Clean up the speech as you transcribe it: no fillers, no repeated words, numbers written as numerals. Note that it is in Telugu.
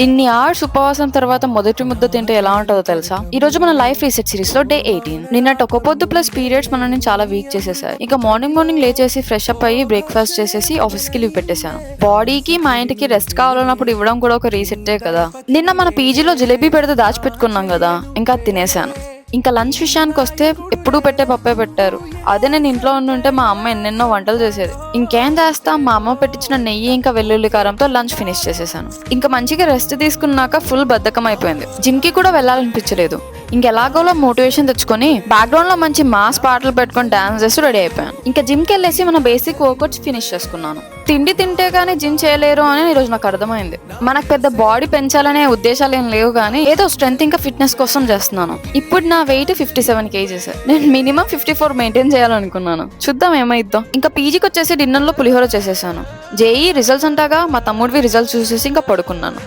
ఇన్ని అవర్స్ ఉపవాసం తర్వాత మొదటి ముద్ద తింటే ఎలా ఉంటుందో తెలుసా? ఈ రోజు మన లైఫ్ రీసెట్ సిరీస్ లో డే 18. నిన్నటి ఒక పొద్దు ప్లస్ పీరియడ్స్ మనల్ని చాలా వీక్ చేసేసాయి. ఇంకా మార్నింగ్ లేచేసి ఫ్రెష్ అప్ అయ్యి బ్రేక్ఫాస్ట్ చేసేసి ఆఫీస్ కి లీవ్ పెట్టేశాను. బాడీకి మైండ్ కి రెస్ట్ కావాలన్నప్పుడు ఇవ్వడం కూడా ఒక రీసెట్టే కదా. నిన్న మన పీజీలో జిలేబీ పెడితే దాచిపెట్టుకున్నాం కదా, ఇంకా తినేసాను. ఇంకా లంచ్ విషయానికి వస్తే ఎప్పుడూ పెట్టే పప్పే పెట్టారు. అదే నేను ఇంట్లో ఉండుంటే మా అమ్మ ఎన్నెన్నో వంటలు చేసేది. ఇంకేం చేస్తా, మా అమ్మ పెట్టించిన నెయ్యి ఇంకా వెల్లుల్లి కారంతో లంచ్ ఫినిష్ చేసేసాను. ఇంకా మంచిగా రెస్ట్ తీసుకున్నాక ఫుల్ బద్ధకం అయిపోయింది. జిమ్ కి కూడా వెళ్ళాలనిపించలేదు. ఇంకెలాగోలో మోటివేషన్ తెచ్చుకొని బ్యాక్గ్రౌండ్ లో మంచి మాస్ పాటలు పెట్టుకొని డాన్స్ చేస్తూ రెడీ అయిపోయాను. ఇంకా జిమ్ కి వెళ్ళేసి మన బేసిక్ వర్కౌట్స్ ఫినిష్ చేసుకున్నాను. తిండి తింటే గానీ జిమ్ చేయలేరు అని ఈరోజు నాకు అర్థమైంది. మనకు పెద్ద బాడీ పెంచాలనే ఉద్దేశాలు ఏం లేవు కానీ ఏదో స్ట్రెంత్ ఇంకా ఫిట్నెస్ కోసం చేస్తున్నాను. ఇప్పుడు నా వెయిట్ 57 kgs. నేను మినిమం 54 మెయింటైన్ చేయాలనుకున్నాను. చూద్దాం ఏమైద్దాం. ఇంకా పీజీకి వచ్చేసి డిన్నర్ లో పులిహోర చేసేసాను. జేఈ రిజల్ట్స్ అంటాగా మా తమ్ముడివి రిజల్ట్స్ చూసేసి ఇంకా పడుకున్నాను.